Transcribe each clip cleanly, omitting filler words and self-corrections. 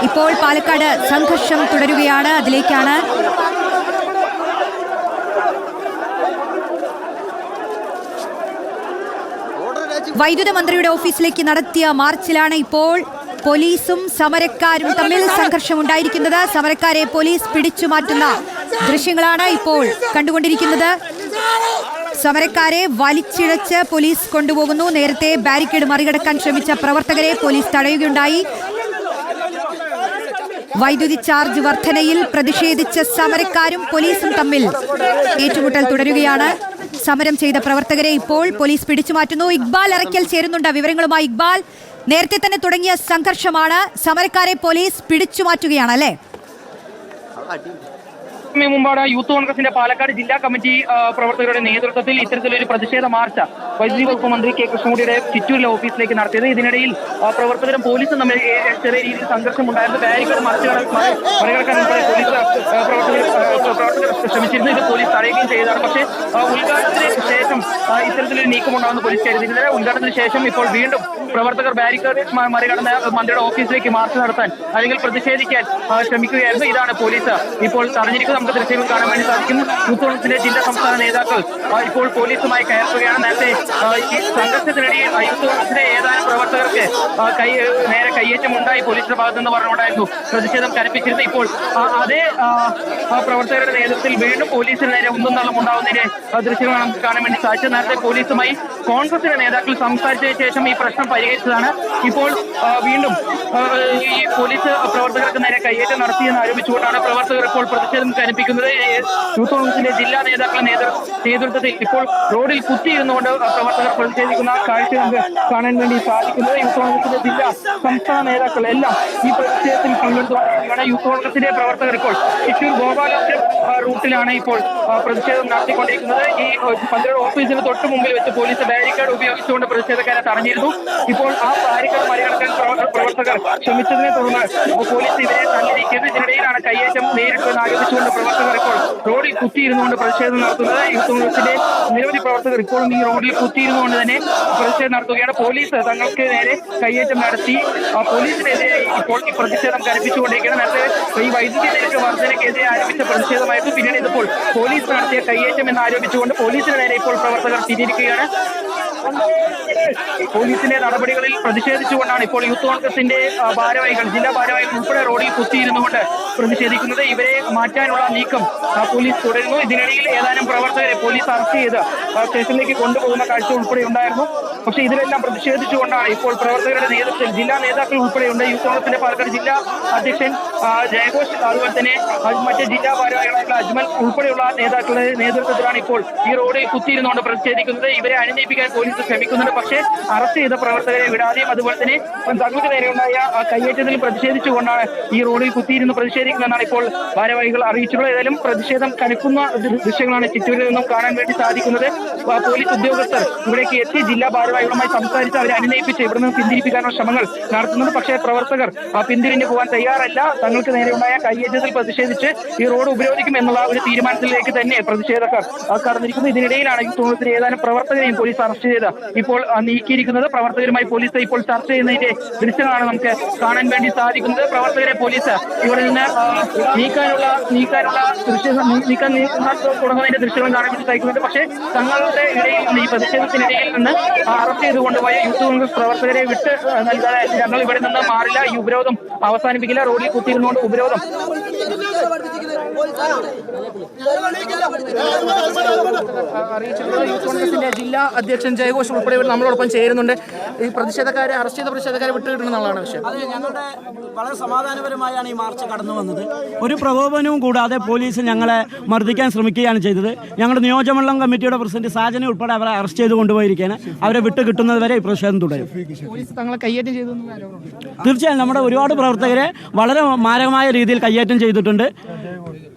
ഇപ്പോൾ പാലക്കാട് സംഘർഷം തുടരുകയാണ്. അതിലേക്കാണ് വൈദ്യുത മന്ത്രിയുടെ ഓഫീസിലേക്ക് നടത്തിയ മാർച്ചിലാണ് ഇപ്പോൾ പോലീസും സമരക്കാരും തമ്മിൽ സംഘർഷമുണ്ടായിരിക്കുന്നത്. സമരക്കാരെ പോലീസ് പിടിച്ചു മാറ്റുന്ന ദൃശ്യങ്ങളാണ് ഇപ്പോൾ കണ്ടുകൊണ്ടിരിക്കുന്നത്. സമരക്കാരെ വലിച്ചിഴച്ച് പോലീസ് കൊണ്ടുപോകുന്നു. നേരത്തെ ബാരിക്കേഡ് മറികടക്കാൻ ശ്രമിച്ച പ്രവർത്തകരെ പോലീസ് തടയുകയുണ്ടായി. വൈദ്യുതി ചാർജ് വർധനയിൽ പ്രതിഷേധിച്ച സമരക്കാരും പോലീസും തമ്മിൽ ഏറ്റുമുട്ടൽ തുടരുകയാണ്. സമരം ചെയ്ത പ്രവർത്തകരെ ഇപ്പോൾ പോലീസ് പിടിച്ചുമാറ്റുന്നു. ഇക്ബാൽ അറയ്ക്കൽ ചേരുന്നുണ്ട് വിവരങ്ങളുമായി. ഇക്ബാൽ, നേരത്തെ തന്നെ തുടങ്ങിയ സംഘർഷമാണ്, സമരക്കാരെ പോലീസ് പിടിച്ചുമാറ്റുകയാണ് അല്ലേ? മുമ്പാണ് യൂത്ത് കോൺഗ്രസിന്റെ പാലക്കാട് ജില്ലാ കമ്മിറ്റി പ്രവർത്തകരുടെ നേതൃത്വത്തിൽ ഇത്തരത്തിലൊരു പ്രതിഷേധ മാർച്ച് വൈദ്യുതി വകുപ്പ് മന്ത്രി കെ കൃഷ്ണൻകുട്ടിയുടെ ചിറ്റൂരിലെ ഓഫീസിലേക്ക് നടത്തിയത്. ഇതിനിടയിൽ പ്രവർത്തകരും പോലീസും തമ്മിൽ ചെറിയ രീതിയിൽ സംഘർഷമുണ്ടായിരുന്നു. ബാരിക്കേഡ് മറികടക്കാൻ പോലീസ് പ്രവർത്തകർ ശ്രമിച്ചിരുന്നു. ഇത് പോലീസ് തടയുകയും ചെയ്തതാണ്. പക്ഷേ ഉദ്ഘാടനത്തിന് ശേഷം ഇത്തരത്തിലൊരു നീക്കമുണ്ടാകുന്ന പോലീസ് കരുതിയിരുന്നത്. ഉദ്ഘാടനത്തിന് ശേഷം ഇപ്പോൾ വീണ്ടും പ്രവർത്തകർ ബാരിക്കേഡ് മറികടന്ന മന്ത്രിയുടെ ഓഫീസിലേക്ക് മാർച്ച് നടത്താൻ അല്ലെങ്കിൽ പ്രതിഷേധിക്കാൻ ശ്രമിക്കുകയായിരുന്നു. ഇതാണ് പോലീസ് ഇപ്പോൾ തടഞ്ഞിരിക്കുന്നത്. നമുക്ക് ദൃശ്യങ്ങൾ കാണാൻ വേണ്ടി സാധിക്കും. യൂത്ത് കോൺഗ്രസിന്റെ ജില്ലാ സംസ്ഥാന നേതാക്കൾ ഇപ്പോൾ പോലീസുമായി കയറുകയാണ്. നേരത്തെ ഈ സംഘർഷത്തിനിടയിൽ യൂത്ത് കോൺഗ്രസിന്റെ ഏതാനും പ്രവർത്തകർക്ക് നേരെ കയ്യേറ്റമുണ്ടായി പോലീസിന്റെ ഭാഗത്തുനിന്ന് പറഞ്ഞുകൊണ്ടായിരുന്നു പ്രതിഷേധം കനപ്പിച്ചിരുന്നത്. ഇപ്പോൾ അതേ പ്രവർത്തകരുടെ നേതൃത്വത്തിൽ വീണ്ടും പോലീസിന് നേരെ ഉന്തും ഉണ്ടാവുന്നതിന്റെ ദൃശ്യങ്ങൾ നമുക്ക് കാണാൻ വേണ്ടി സാധിച്ചത്. നേരത്തെ പോലീസുമായി കോൺഗ്രസിന്റെ നേതാക്കൾ സംസാരിച്ചതിന് ശേഷം ഈ പ്രശ്നം പരിഹരിച്ചതാണ്. ഇപ്പോൾ വീണ്ടും ഈ പോലീസ് പ്രവർത്തകർക്ക് നേരെ കയ്യേറ്റം നടത്തിയെന്ന് ആരോപിച്ചുകൊണ്ടാണ് പ്രവർത്തകർ ഇപ്പോൾ പ്രതിഷേധം കനപ്പിക്കുന്നത്. യൂത്ത് കോൺഗ്രസിന്റെ ജില്ലാ നേതാക്കളുടെ നേതൃത്വത്തിൽ ഇപ്പോൾ റോഡിൽ കുത്തിയിരുന്നുകൊണ്ട് പ്രവർത്തകർ പ്രതിഷേധിക്കുന്ന കാഴ്ച നമുക്ക് കാണാൻ വേണ്ടി സാധിക്കുന്നത്. യൂത്ത് കോൺഗ്രസിന്റെ ജില്ലാ സംസ്ഥാന നേതാക്കൾ എല്ലാം ഈ പ്രതിഷേധത്തിൽ പങ്കെടുത്തുകൊണ്ടിരിക്കുകയാണ്. യൂത്ത് കോൺഗ്രസിന്റെ പ്രവർത്തകർ ഇപ്പോൾ ചിറ്റൂർ ഗോപാലപുരം റൂട്ടിലാണ് ഇപ്പോൾ പ്രതിഷേധം നടത്തിക്കൊണ്ടിരിക്കുന്നത്. ഈ മന്ത്രിയുടെ ഓഫീസിന് തൊട്ട് മുമ്പിൽ വെച്ച് പോലീസ് ബാരിക്കേഡ് ഉപയോഗിച്ചുകൊണ്ട് പ്രതിഷേധക്കാരെ തടഞ്ഞിരുന്നു. ഇപ്പോൾ ആ ബാരിക്കേഡ് മറികടക്കാൻ പ്രവർത്തകർ ശ്രമിച്ചതിനെ തുടർന്ന് പോലീസ് ഇവരെ തള്ളിയിരിക്കുന്നത്. ഇതിനിടയിലാണ് കയ്യേറ്റം നേരിട്ടെന്ന് ആരോപിച്ചുകൊണ്ട് പ്രവർത്തകർ ഇപ്പോൾ റോഡിൽ കുത്തിയിരുന്നുകൊണ്ട് പ്രതിഷേധം നടത്തുന്നത്. യൂത്ത് കോൺഗ്രസിന്റെ നിരവധി പ്രവർത്തകർ ഇപ്പോഴും ഈ റോഡിൽ കുത്തിയിരുന്നുകൊണ്ട് തന്നെ പ്രതിഷേധം നടത്തുകയാണ്. പോലീസ് തങ്ങൾക്ക് നേരെ കയ്യേറ്റം നടത്തി പോലീസിനെതിരെ ഇപ്പോൾ ഈ പ്രതിഷേധം കനപ്പിച്ചുകൊണ്ടിരിക്കുകയാണ്. നേരത്തെ ഈ വൈദ്യുതി നിരക്ക് വർധനയ്ക്കെതിരെ ആരംഭിച്ച പ്രതിഷേധമായിരുന്നു. പിന്നീട് ഇതിപ്പോൾ പോലീസ് നടത്തിയ കയ്യേറ്റം എന്ന് ആരോപിച്ചുകൊണ്ട് പോലീസിന് നേരെ ഇപ്പോൾ പ്രവർത്തകർ തിരിയിരിക്കുകയാണ്. പോലീസിന്റെ നടപടികളിൽ പ്രതിഷേധിച്ചുകൊണ്ടാണ് ഇപ്പോൾ യൂത്ത് കോൺഗ്രസിന്റെ ഭാരവാഹികൾ, ജില്ലാ ഭാരവാഹികൾ ഉൾപ്പെടെ റോഡിൽ കുത്തിയിരുന്നുകൊണ്ട് പ്രതിഷേധിക്കുന്നത്. ഇവരെ മാറ്റാനുള്ള നീക്കം പോലീസ് തുടരുന്നു. ഇതിനിടയിൽ ഏതാനും പ്രവർത്തകരെ പോലീസ് അറസ്റ്റ് ചെയ്ത് സ്റ്റേഷനിലേക്ക് കൊണ്ടുപോകുന്ന കാഴ്ച ഉൾപ്പെടെ ഉണ്ടായിരുന്നു. പക്ഷേ ഇതിലെല്ലാം പ്രതിഷേധിച്ചുകൊണ്ടാണ് ഇപ്പോൾ പ്രവർത്തകരുടെ നേതൃത്വത്തിൽ ജില്ലാ നേതാക്കൾ ഉൾപ്പെടെയുണ്ട്. യൂത്ത് കോൺഗ്രസിന്റെ പാലക്കാട് ജില്ലാ അധ്യക്ഷൻ ജയഘോഷ്, അതുപോലെ തന്നെ മറ്റ് ജില്ലാ ഭാരവാഹികളായിട്ടുള്ള അജ്മൽ ഉൾപ്പെടെയുള്ള നേതാക്കളുടെ നേതൃത്വത്തിലാണ് ഇപ്പോൾ ഈ റോഡിൽ കുത്തിയിരുന്നുകൊണ്ട് പ്രതിഷേധിക്കുന്നത്. ഇവരെ അനുനയിപ്പിക്കാൻ പോലീസ് ശ്രമിക്കുന്നുണ്ട്. പക്ഷേ അറസ്റ്റ് ചെയ്ത പ്രവർത്തകരെ വിടാതെയും അതുപോലെ തന്നെ തങ്ങൾക്ക് നേരെയുണ്ടായ കയ്യേറ്റത്തിൽ പ്രതിഷേധിച്ചുകൊണ്ടാണ് ഈ റോഡിൽ കുത്തിയിരുന്ന് പ്രതിഷേധിക്കുന്നതെന്നാണ് ഇപ്പോൾ ഭാരവാഹികൾ അറിയിച്ചിട്ടുള്ളത്. ഏതായാലും പ്രതിഷേധം കനക്കുന്ന ദൃശ്യങ്ങളാണ് ചിറ്റൂരിൽ നിന്നും കാണാൻ വേണ്ടി സാധിക്കുന്നത്. പോലീസ് ഉദ്യോഗസ്ഥർ ഇവിടേക്ക് എത്തി ജില്ലാ ഭാരവാഹികളുമായി സംസാരിച്ച് അവരെ അനുനയിപ്പിച്ച് ഇവിടെ നിന്ന് പിന്തിരിപ്പിക്കാനുള്ള ശ്രമങ്ങൾ നടത്തുന്നത്. പക്ഷേ പ്രവർത്തകർ പിന്തിരിഞ്ഞു പോകാൻ തയ്യാറല്ല. തങ്ങൾക്ക് നേരെയുണ്ടായ കയ്യേറ്റത്തിൽ പ്രതിഷേധിച്ച് ഈ റോഡ് ഉപരോധിക്കും എന്നുള്ള ഒരു തീരുമാനത്തിലേക്ക് തന്നെ പ്രതിഷേധക്കാർ കടന്നിരിക്കുന്നു. ഇതിനിടയിലാണ് യൂത്ത് കോൺഗ്രസിലെ ഏതാനും പ്രവർത്തകരെയും പോലീസ് അറസ്റ്റ് ചെയ്ത് ഇപ്പോൾ നീക്കിയിരിക്കുന്നത്. പ്രവർത്തകരുമായി പോലീസ് ഇപ്പോൾ ചർച്ച ചെയ്യുന്നതിന്റെ ദൃശ്യങ്ങളാണ് നമുക്ക് കാണാൻ വേണ്ടി സാധിക്കുന്നത്. പ്രവർത്തകരെ പോലീസ് ഇവിടെ നിന്ന് നീക്കാൻ തുടങ്ങുന്നതിന്റെ ദൃശ്യങ്ങൾ കാണാൻ വേണ്ടി സാധിക്കുന്നുണ്ട്. പക്ഷേ തങ്ങളുടെ ഇടയിൽ നിന്ന് ഈ പ്രതിഷേധത്തിനിടയിൽ നിന്ന് അറസ്റ്റ് ചെയ്ത് കൊണ്ടുപോയ യൂത്ത് കോൺഗ്രസ് പ്രവർത്തകരെ വിട്ട് നൽകാതെ ഞങ്ങൾ ഇവിടെ നിന്ന് മാറില്ല, ഈ ഉപരോധം അവസാനിപ്പിക്കില്ല, റോഡിൽ കുത്തിയിരുന്നുകൊണ്ട് ഉപരോധം അറിയിച്ചിട്ടുള്ളത്. യൂത്ത് കോൺഗ്രസിന്റെ ജില്ലാ അധ്യക്ഷൻ ജയഘോഷ് ഉൾപ്പെടെ നമ്മളോടൊപ്പം ചേരുന്നുണ്ട്. ഈ പ്രതിഷേധക്കാരെ അറസ്റ്റ് ചെയ്ത പ്രതിഷേധക്കാരെ വിട്ടുകിട്ടണമെന്നുള്ളതാണ് വിഷയം. അതെ, ഞങ്ങളുടെ വളരെ സമാധാനപരമായാണ് ഈ മാർച്ച് കടന്നു വന്നത്. ഒരു പ്രകോപനവും കൂടാതെ പോലീസ് ഞങ്ങളെ മർദ്ദിക്കാൻ ശ്രമിക്കുകയാണ് ചെയ്തത്. ഞങ്ങളുടെ നിയോജകമണ്ഡലം കമ്മിറ്റിയുടെ പ്രസിഡന്റ് സാജനെ ഉൾപ്പെടെ അവരെ അറസ്റ്റ് ചെയ്ത് കൊണ്ടുപോയിരിക്കുകയാണ്. അവരെ വിട്ടുകിട്ടുന്നത് വരെ ഈ പ്രതിഷേധം തുടരും. പോലീസ് തങ്ങളെ കയ്യേറ്റം ചെയ്തു. തീർച്ചയായും നമ്മുടെ ഒരുപാട് പ്രവർത്തകരെ വളരെ മാരകമായ രീതിയിൽ കയ്യേറ്റം ചെയ്തിട്ടുണ്ട്.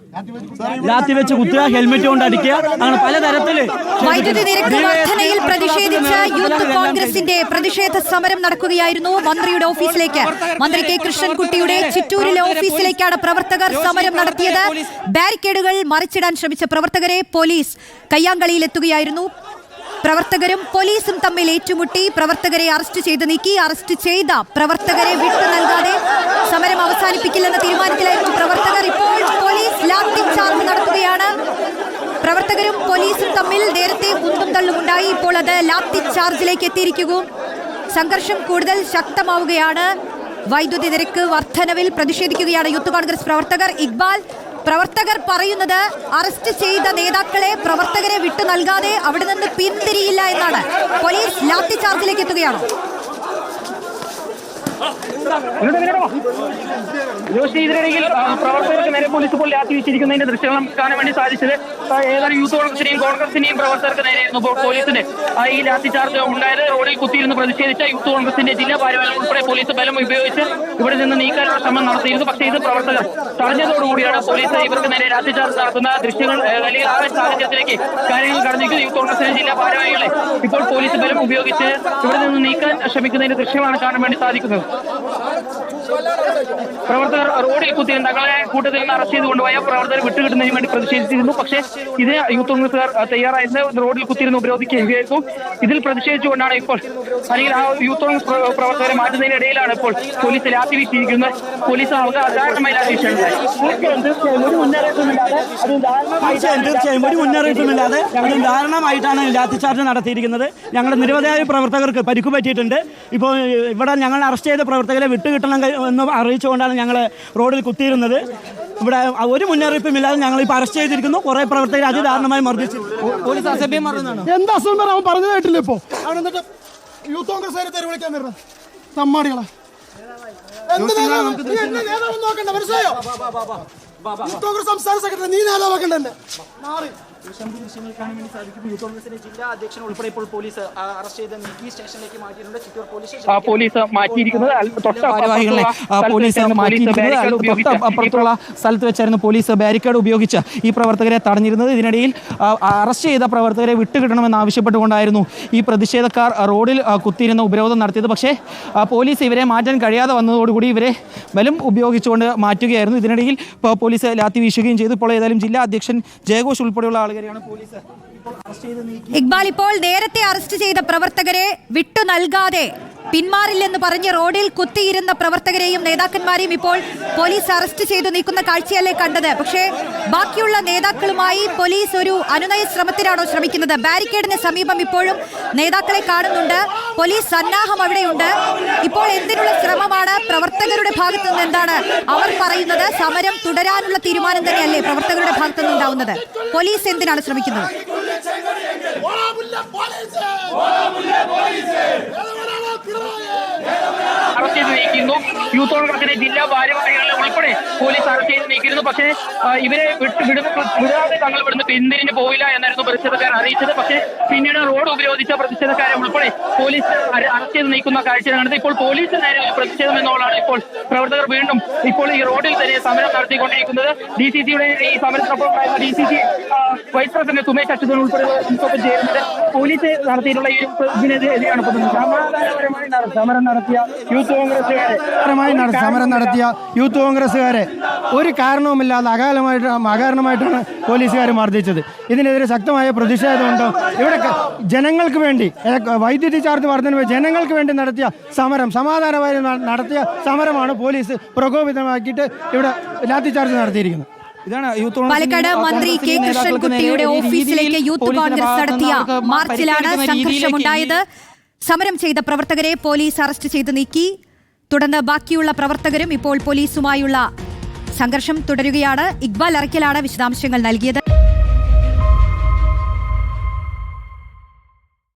ലാത്തി വെച്ച് കുത്തുക, ഹെൽമെറ്റ് കൊണ്ട് അടിക്കുക, അങ്ങനെ പലതരത്തില് വൈദ്യുതി നിരക്ക് വർധനയിൽ പ്രതിഷേധിച്ച് യൂത്ത് കോൺഗ്രസിന്റെ പ്രതിഷേധ സമരം നടക്കുകയായിരുന്നു. മന്ത്രിയുടെ ഓഫീസിലേക്ക്, മന്ത്രി കെ കൃഷ്ണൻകുട്ടിയുടെ ചിറ്റൂരിലെ ഓഫീസിലേക്കാണ് പ്രവർത്തകർ സമരം നടത്തിയത്. ബാരിക്കേഡുകൾ മറിച്ചിടാൻ ശ്രമിച്ച പ്രവർത്തകരെ പോലീസ് കയ്യാങ്കളിയിലെത്തുകയായിരുന്നു. പ്രവർത്തകരും പോലീസും തമ്മിൽ ഏറ്റുമുട്ടി. പ്രവർത്തകരെ അറസ്റ്റ് ചെയ്ത് നീക്കി. അറസ്റ്റ് ചെയ്ത പ്രവർത്തകരെ വിട്ടു നൽകാതെ സമരം അവസാനിപ്പിച്ചു. അവസാനിപ്പിക്കില്ലെന്ന തീരുമാനത്തിലായിരുന്നു പ്രവർത്തകർ. ഇപ്പോൾ പോലീസ് ലാത്തി ചാർജ് നടത്തുകയാണ്. പ്രവർത്തകരും പോലീസും തമ്മിൽ നേരത്തെ ഉന്തും തള്ളുമുണ്ടായി. ഇപ്പോൾ അത് ലാത്തി ചാർജിലേക്ക് എത്തിയിരിക്കുന്നു. സംഘർഷം കൂടുതൽ ശക്തമാവുകയാണ്. വൈദ്യുതി നിരക്ക് വർധനവിൽ പ്രതിഷേധിക്കുകയാണ് യൂത്ത് കോൺഗ്രസ് പ്രവർത്തകർ. ഇക്ബാൽ, പ്രവർത്തകർ പറയുന്നത് അറസ്റ്റ് ചെയ്ത നേതാക്കളെ പ്രവർത്തകരെ വിട്ടു നൽകാതെ അവിടെ നിന്ന് പിന്തിരിയില്ല എന്നാണ്. പോലീസ് ലാത്തി ചാർജിലേക്ക് എത്തുകയാണോ? ഇതിനിടയിൽ പ്രവർത്തകർക്ക് നേരെ പോലീസ് ഇപ്പോൾ ലാത്തി വീശിയിരിക്കുന്നതിന്റെ ദൃശ്യങ്ങൾ കാണാൻ വേണ്ടി സാധിച്ചത് ഏതാനും യൂത്ത് കോൺഗ്രസിന്റെയും പ്രവർത്തകർക്ക് നേരെയായിരുന്നു പോലീസിന്റെ ഈ ലാത്തി ചാർജ് ഉണ്ടായത്. റോഡിൽ കുത്തിയിരുന്ന് പ്രതിഷേധിച്ച യൂത്ത് കോൺഗ്രസിന്റെ ജില്ലാ ഭാരവാഹികൾ ഉൾപ്പെടെ പോലീസ് ബലം ഉപയോഗിച്ച് ഇവിടെ നിന്ന് നീക്കാനുള്ള ശ്രമം നടത്തിയിരുന്നു. പക്ഷേ ഇത് പ്രവർത്തകർ തടഞ്ഞതോടുകൂടിയാണ് പോലീസ് ഇവർക്ക് നേരെ ലാത്തി ചാർജ് നടത്തുന്ന ദൃശ്യങ്ങൾ അല്ലെങ്കിൽ ആ സാഹചര്യത്തിലേക്ക് കാര്യങ്ങൾ കടന്നിരിക്കുന്നു. യൂത്ത് കോൺഗ്രസിന്റെ ജില്ലാ ഭാരവാഹികളെ ഇപ്പോൾ പോലീസ് ബലം ഉപയോഗിച്ച് ഇവിടെ നിന്ന് നീക്കാൻ ശ്രമിക്കുന്നതിന്റെ ദൃശ്യമാണ് കാണാൻ വേണ്ടി സാധിക്കുന്നത്. പ്രവർത്തകർ റോഡിൽ കുത്തിയിരുന്ന തങ്ങളെ കൂട്ടത്തിൽ നിന്ന് അറസ്റ്റ് ചെയ്ത് കൊണ്ടുപോയ പ്രവർത്തകർ വിട്ടുകിട്ടുന്നതിന് വേണ്ടി പ്രതിഷേധിച്ചിരുന്നു. പക്ഷേ ഇതിന് യൂത്ത് കോൺഗ്രസുകാർ തയ്യാറായിരുന്ന റോഡിൽ കുത്തിയിരുന്ന് ഉപരോധിക്കുകയായിരുന്നു. ഇതിൽ പ്രതിഷേധിച്ചുകൊണ്ടാണ് ഇപ്പോൾ അല്ലെങ്കിൽ ആ യൂത്ത് കോൺഗ്രസ് പ്രവർത്തകരെ മാറ്റുന്നതിനിടയിലാണ് ഇപ്പോൾ പോലീസ് ലാത്തി വീശിയിരിക്കുന്നത്. പോലീസ് അകാരണമായി ലാത്തി വീശിയുണ്ടായി. തീർച്ചയായും ഒരു മുന്നറിയിപ്പുമില്ലാതെ അതിന് ദാരുണമായിട്ടാണ് ലാത്തി ചാർജ് നടത്തിയിരിക്കുന്നത്. ഞങ്ങളുടെ നിരവധിയായ പ്രവർത്തകർക്ക് പരിക്കു പറ്റിയിട്ടുണ്ട്. ഇപ്പോൾ ഇവിടെ ഞങ്ങൾ അറസ്റ്റ് ചെയ്ത പ്രവർത്തകരെ വിട്ടുകിട്ടണം എന്ന് അറിയിച്ചുകൊണ്ടാണ് ഞങ്ങൾ റോഡിൽ കുത്തിയിരുന്നത്. ഇവിടെ ഒരു മുന്നറിയിപ്പുമില്ലാതെ ഞങ്ങൾ ഇപ്പോൾ അറസ്റ്റ് ചെയ്തിരിക്കുന്നു. കുറെ പ്രവർത്തകർ അതിദാരുണമായി മർദ്ദിച്ചു. പോലീസ് അസഭ്യം മറന്നാണ്. എന്താ അസഭ്യം അവൻ പറഞ്ഞു കേട്ടില്ല. ഇപ്പോൾ അവൻ എന്നിട്ട് യൂത്ത് കോൺഗ്രസ് തെരുവ് വിളിക്കാൻ വരുന്നത് തമ്മാടികളെ നോക്കണ്ട. മനസ്സിലായോ? യൂത്ത് കോൺഗ്രസ് സംസ്ഥാന സെക്രട്ടറി നീ നേതാവാക്കണ്ടേ? പോലീസ് മാറ്റിയിരിക്കുന്നത് അപ്പുറത്തുള്ള സ്ഥലത്ത് വെച്ചായിരുന്നു പോലീസ് ബാരിക്കേഡ് ഉപയോഗിച്ച് ഈ പ്രവർത്തകരെ തടഞ്ഞിരുന്നത്. ഇതിനിടയിൽ അറസ്റ്റ് ചെയ്ത പ്രവർത്തകരെ വിട്ടുകിട്ടണമെന്ന് ആവശ്യപ്പെട്ടുകൊണ്ടായിരുന്നു ഈ പ്രതിഷേധക്കാർ റോഡിൽ കുത്തിയിരുന്ന ഉപരോധം നടത്തിയത്. പക്ഷേ പോലീസ് ഇവരെ മാറ്റാൻ കഴിയാതെ വന്നതോടുകൂടി ഇവരെ ബലം ഉപയോഗിച്ചുകൊണ്ട് മാറ്റുകയായിരുന്നു. ഇതിനിടയിൽ പോലീസ് ലാത്തി വീശുകയും ചെയ്തു. ഇപ്പോൾ ഏതായാലും ജില്ലാ അധ്യക്ഷൻ ജയഘോഷ് ഉൾപ്പെടെയുള്ള ആളുകളെയാണ് പോലീസ് ഇക്ബാൽ, ഇപ്പോൾ നേരത്തെ അറസ്റ്റ് ചെയ്ത പ്രവർത്തകരെ വിട്ടു നൽകാതെ പിന്മാറില്ലെന്ന് പറഞ്ഞ് റോഡിൽ കുത്തിയിരുന്ന പ്രവർത്തകരെയും നേതാക്കന്മാരെയും ഇപ്പോൾ പോലീസ് അറസ്റ്റ് ചെയ്തു നീക്കുന്ന കാഴ്ചയല്ലേ കണ്ടത്? പക്ഷേ ബാക്കിയുള്ള നേതാക്കളുമായി പോലീസ് ഒരു അനുനയ ശ്രമത്തിനാണോ ശ്രമിക്കുന്നത്? ബാരിക്കേഡിന് സമീപം ഇപ്പോഴും നേതാക്കളെ കാണുന്നുണ്ട്. പോലീസ് സന്നാഹം അവിടെയുണ്ട്. ഇപ്പോൾ എന്തിനുള്ള ശ്രമമാണ് പ്രവർത്തകരുടെ ഭാഗത്തു നിന്ന്? എന്താണ് അവർ പറയുന്നത്? സമരം തുടരാനുള്ള തീരുമാനം തന്നെയല്ലേ പ്രവർത്തകരുടെ ഭാഗത്തു നിന്നുണ്ടാവുന്നത്? പോലീസ് എന്തിനാണ് ശ്രമിക്കുന്നത്? അറസ്റ്റ് ചെയ്ത് നീക്കുന്നു. യൂത്ത് കോൺഗ്രസിന്റെ ജില്ലാ ഭാരവാഹികളെ ഉൾപ്പെടെ പോലീസ് അറസ്റ്റ് ചെയ്ത് നീക്കിയിരുന്നു. പക്ഷേ ഇവരെ വിടാതെ തങ്ങൾ ഇവിടുന്ന് പിന്തിരിഞ്ഞു പോയില്ല എന്നായിരുന്നു പ്രതിഷേധക്കാർ അറിയിച്ചത്. പക്ഷേ പിന്നീട് റോഡ് ഉപരോധിച്ച പ്രതിഷേധക്കാരെ ഉൾപ്പെടെ പോലീസ് അറസ്റ്റ് ചെയ്ത് നീക്കുന്ന കാഴ്ചയാണ്. ഇപ്പോൾ പോലീസ് നേരെ ഒരു പ്രതിഷേധം എന്നോളാണ് ഇപ്പോൾ പ്രവർത്തകർ വീണ്ടും ഇപ്പോൾ ഈ റോഡിൽ തന്നെ സമരം നടത്തിക്കൊണ്ടിരിക്കുന്നത്. DCCയുടെ ഈ സമരത്തിനൊപ്പം DCC vice president Sumesh Achuthan ഉൾപ്പെടെ നമുക്കൊപ്പം ചേരുന്നത്. പോലീസ് നടത്തിയിട്ടുള്ള ഈ ഇതിനെതിരെയാണ് സമാധാനപരമായി സമരം നടത്തിയ യൂത്ത് കോൺഗ്രസുകാരെ ഒരു കാരണവുമില്ലാതെ അകാരണമായിട്ടാണ് പോലീസുകാർ മർദ്ദിച്ചത്. ഇതിനെതിരെ ശക്തമായ പ്രതിഷേധമുണ്ട്. ഇവിടെ ജനങ്ങൾക്ക് വേണ്ടി വൈദ്യുതി ചാർജ് വർധന ജനങ്ങൾക്ക് വേണ്ടി നടത്തിയ സമരം, സമാധാനപരമായി നടത്തിയ സമരമാണ് പോലീസ് പ്രകോപിതമാക്കിയിട്ട് ഇവിടെ ലാത്തി ചാർജ് നടത്തിയിരിക്കുന്നത്. പാലക്കാട് മന്ത്രി കെ കൃഷ്ണൻകുട്ടിയുടെ ഓഫീസിലേക്ക് യൂത്ത് കോൺഗ്രസ് നടത്തിയ മാർച്ചിലാണ് സംഘർഷമുണ്ടായത്. സമരം ചെയ്ത പ്രവർത്തകരെ പോലീസ് അറസ്റ്റ് ചെയ്ത് നീക്കി. തുടർന്ന് ബാക്കിയുള്ള പ്രവർത്തകരും ഇപ്പോൾ പോലീസുമായുള്ള സംഘർഷം തുടരുകയാണ്. ഇക്ബാൽ അറക്കലാണ് വിശദാംശങ്ങൾ നൽകിയത്.